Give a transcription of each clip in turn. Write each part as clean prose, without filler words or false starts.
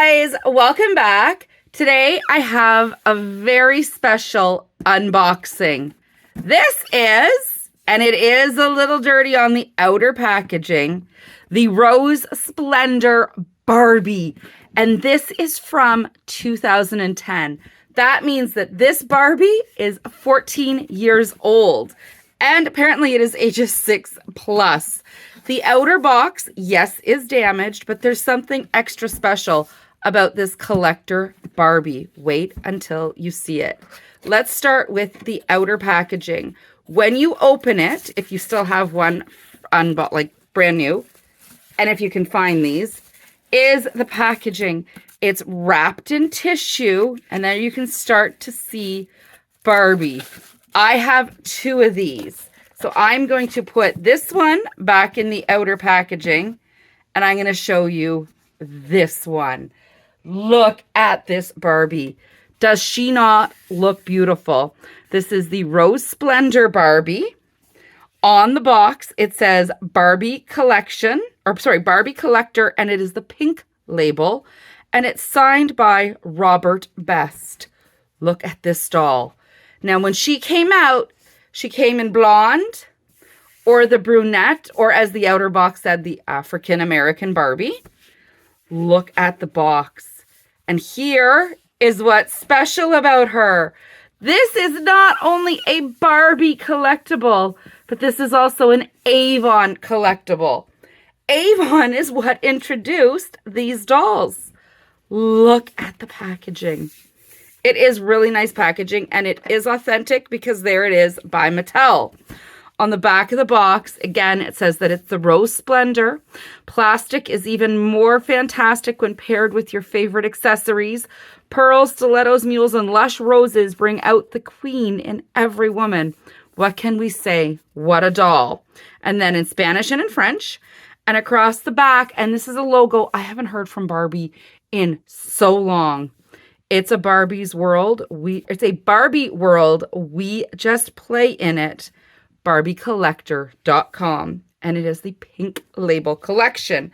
guys, welcome back. Today I have a very special unboxing. This is, and it is a little dirty on the outer packaging, the Rose Splendor Barbie. And this is from 2010. That means that this Barbie is 14 years old. And apparently it is ages 6+. The outer box, yes, is damaged, but there's something extra special about this collector Barbie. Wait until you see it. Let's start with the outer packaging. When you open it, if you still have one like brand new, and if you can find these, is the packaging. It's wrapped in tissue, and then you can start to see Barbie. I have 2 of these. So I'm going to put this one back in the outer packaging, and I'm going to show you this one. Look at this Barbie. Does she not look beautiful? This is the Rose Splendor Barbie. On the box, it says Barbie Collection, Barbie Collector, and it is the pink label, and it's signed by Robert Best. Look at this doll. Now, when she came out, she came in blonde or the brunette, or as the outer box said, the African-American Barbie. Look at the box. And here is what's special about her. This is not only a Barbie collectible, but this is also an Avon collectible. Avon is what introduced these dolls. Look at the packaging. It is really nice packaging, and it is authentic because there it is by Mattel. On the back of the box, again, it says that it's the Rose Splendor. Plastic is even more fantastic when paired with your favorite accessories. Pearls, stilettos, mules, and lush roses bring out the queen in every woman. What can we say? What a doll. And then in Spanish and in French, and across the back, and this is a logo I haven't heard from Barbie in so long. It's a Barbie's world. It's a Barbie world. We just play in it. BarbieCollector.com. And it is the pink label collection.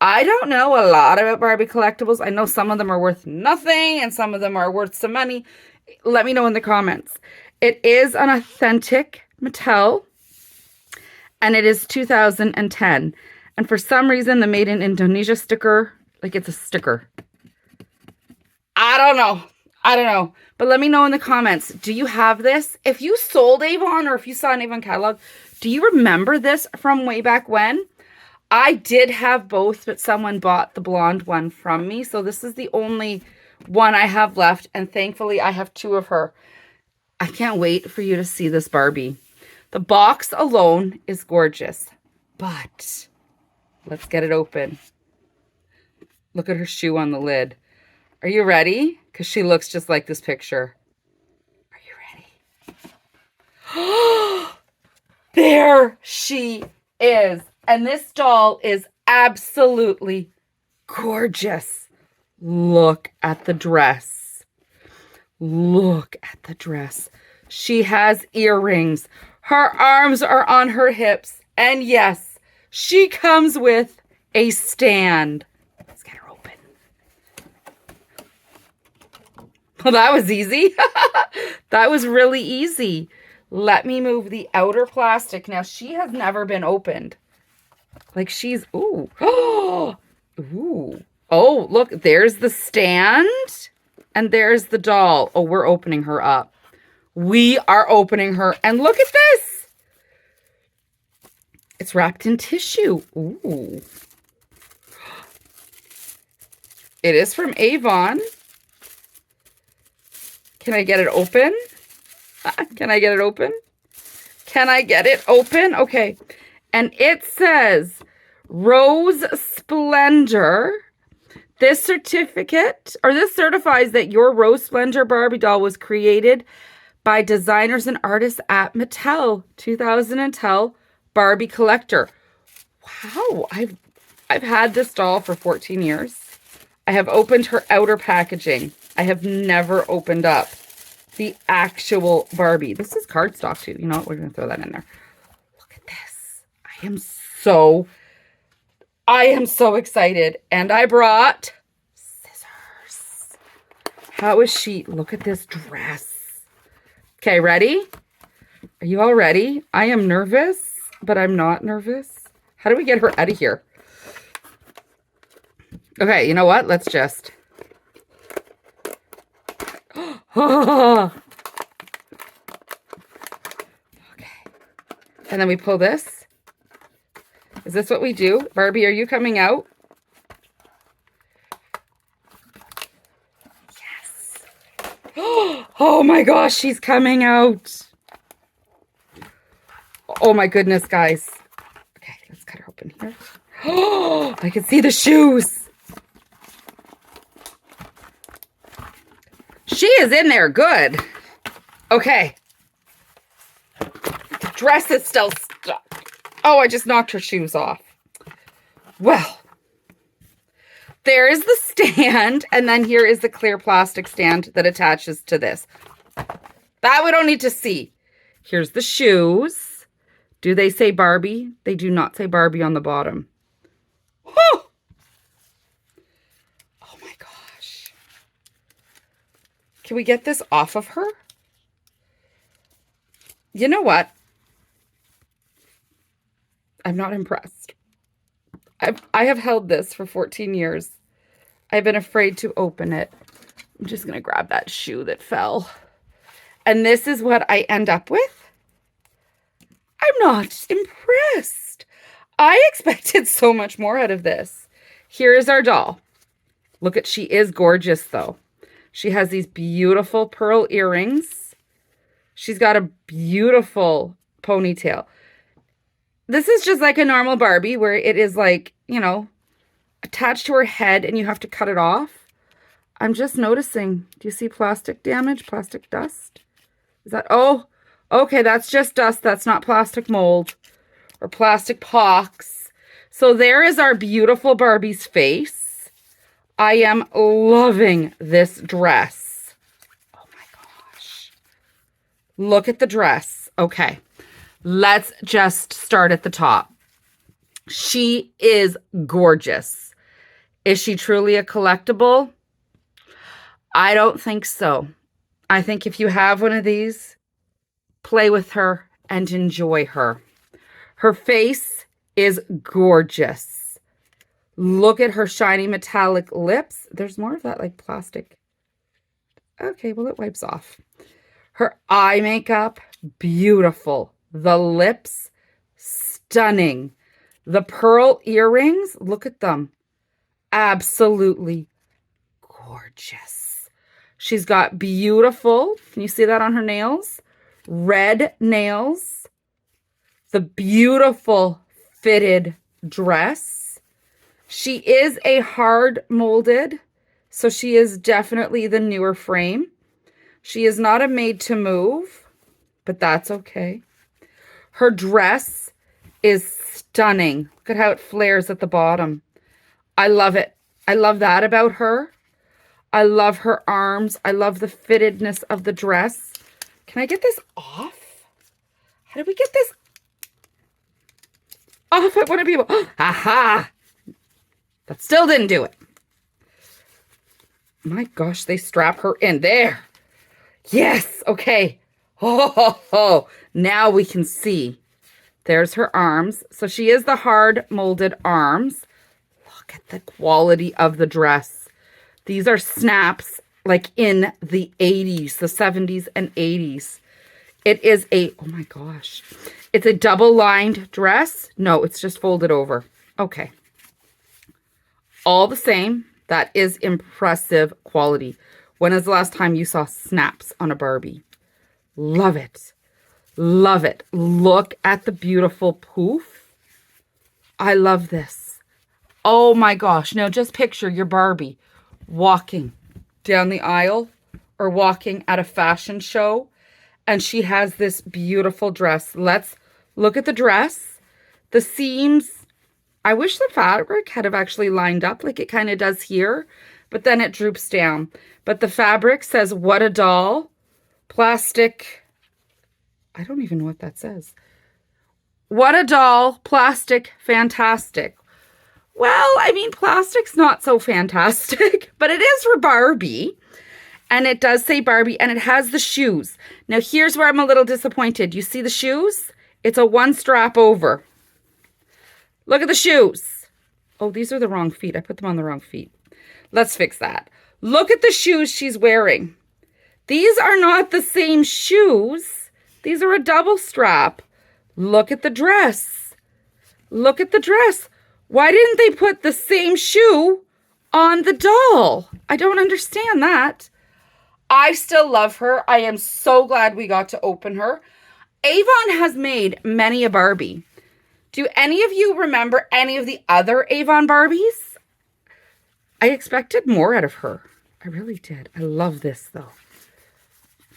I don't know a lot about Barbie collectibles. I know some of them are worth nothing and some of them are worth some money. Let me know in the comments. It is an authentic Mattel, and it is 2010. And for some reason, the Made in Indonesia sticker, like it's a sticker. I don't know. But let me know in the comments. Do you have this? If you sold Avon, or if you saw an Avon catalog, do you remember this from way back when? I did have both, but someone bought the blonde one from me. So this is the only one I have left. And thankfully, I have 2 of her. I can't wait for you to see this Barbie. The box alone is gorgeous. But let's get it open. Look at her shoe on the lid. Are you ready? Because she looks just like this picture. Are you ready? There she is. And this doll is absolutely gorgeous. Look at the dress. Look at the dress. She has earrings. Her arms are on her hips. And yes, she comes with a stand. Let's get her open. Well, that was easy. That was really easy. Let me move the outer plastic. Now, she has never been opened. Like she's, ooh. Ooh. Oh, look, there's the stand. And there's the doll. Oh, we're opening her up. We are opening her. And look at this. It's wrapped in tissue. Ooh. It is from Avon. Can I get it open? Can I get it open? Can I get it open? Okay. And it says Rose Splendor. This certifies that your Rose Splendor Barbie doll was created by designers and artists at Mattel. 2010 Barbie Collector. Wow. I've had this doll for 14 years. I have opened her outer packaging. I have never opened up the actual Barbie. This is cardstock too. You know what? We're going to throw that in there. Look at this. I am so excited. And I brought scissors. How is she? Look at this dress. Okay, ready? Are you all ready? I am nervous, but I'm not nervous. How do we get her out of here? Okay, you know what? Let's just... Okay. And then we pull this. Is this what we do? Barbie, are you coming out? Yes. Oh my gosh, she's coming out. Oh my goodness, guys. Okay, let's cut her open here. Oh, I can see the shoes. She is in there good. Okay. The dress is still stuck. Oh, I just knocked her shoes off. Well, there is the stand, and then here is the clear plastic stand that attaches to this. That we don't need to see. Here's the shoes. Do they say Barbie? They do not say Barbie on the bottom. Oh, oh my gosh. Can we get this off of her? You know what? I'm not impressed. I have held this for 14 years. I've been afraid to open it. I'm just going to grab that shoe that fell. And this is what I end up with. I'm not impressed. I expected so much more out of this. Here is our doll. Look at, she is gorgeous though. She has these beautiful pearl earrings. She's got a beautiful ponytail. This is just like a normal Barbie where it is like, you know, attached to her head and you have to cut it off. I'm just noticing. Do you see plastic damage? Plastic dust? Is that, oh, okay, that's just dust. That's not plastic mold or plastic pox. So there is our beautiful Barbie's face. I am loving this dress. Oh my gosh. Look at the dress. Okay. Let's just start at the top. She is gorgeous. Is she truly a collectible? I don't think so. I think if you have one of these, play with her and enjoy her. Her face is gorgeous. Look at her shiny metallic lips. There's more of that like plastic. Okay, well, it wipes off. Her eye makeup, beautiful. The lips, stunning. The pearl earrings, look at them. Absolutely gorgeous. She's got beautiful, can you see that on her nails? Red nails. The beautiful fitted dress. She is a hard molded, so she is definitely the newer frame. She is not a made to move, but that's okay. Her dress is stunning. Look at how it flares at the bottom. I love it. I love that about her. I love her arms. I love the fittedness of the dress. Can I get this off? How did we get this off? I want to be able... Aha! That still didn't do it. My gosh, they strap her in. There. Yes. Okay. Oh, now we can see. There's her arms. So she is the hard molded arms. Look at the quality of the dress. These are snaps like in the 80s, the 70s and 80s. It is a, oh my gosh. It's a double lined dress. No, it's just folded over. Okay. All the same, that is impressive quality. When is the last time you saw snaps on a Barbie? Love it. Love it. Look at the beautiful poof. I love this. Oh my gosh. Now just picture your Barbie walking down the aisle or walking at a fashion show, and she has this beautiful dress. Let's look at the dress. The seams, I wish the fabric had have actually lined up like it kind of does here, but then it droops down. But the fabric says, "What a doll." Plastic, I don't even know what that says. What a doll, plastic, fantastic. Well, I mean, plastic's not so fantastic, but it is for Barbie. And it does say Barbie, and it has the shoes. Now, here's where I'm a little disappointed. You see the shoes? It's a one strap over. Look at the shoes. Oh, these are the wrong feet. I put them on the wrong feet. Let's fix that. Look at the shoes she's wearing. These are not the same shoes. These are a double strap. Look at the dress. Look at the dress. Why didn't they put the same shoe on the doll? I don't understand that. I still love her. I am so glad we got to open her. Avon has made many a Barbie. Do any of you remember any of the other Avon Barbies? I expected more out of her. I really did. I love this though.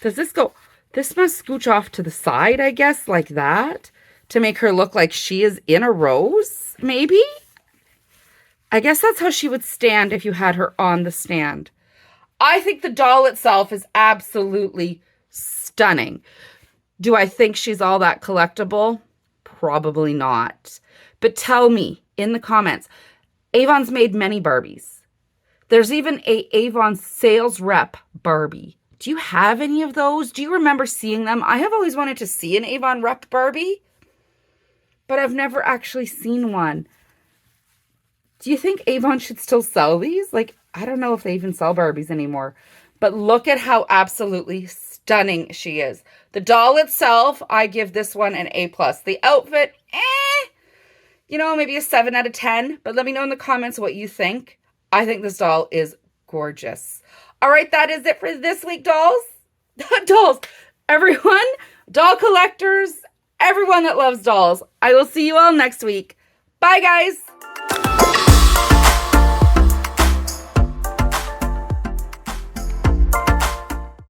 Does this go? This must scooch off to the side, I guess, like that, to make her look like she is in a rose, maybe? I guess that's how she would stand if you had her on the stand. I think the doll itself is absolutely stunning. Do I think she's all that collectible? Probably not. But tell me in the comments, Avon's made many Barbies. There's even a Avon sales rep Barbie. Do you have any of those? Do you remember seeing them? I have always wanted to see an Avon rep Barbie, but I've never actually seen one. Do you think Avon should still sell these? Like, I don't know if they even sell Barbies anymore, but look at how absolutely stunning she is. The doll itself, I give this one an A+. The outfit, you know, maybe a 7 out of 10, but let me know in the comments what you think. I think this doll is gorgeous. All right, that is it for this week, dolls. Dolls. Everyone, doll collectors, everyone that loves dolls. I will see you all next week. Bye, guys.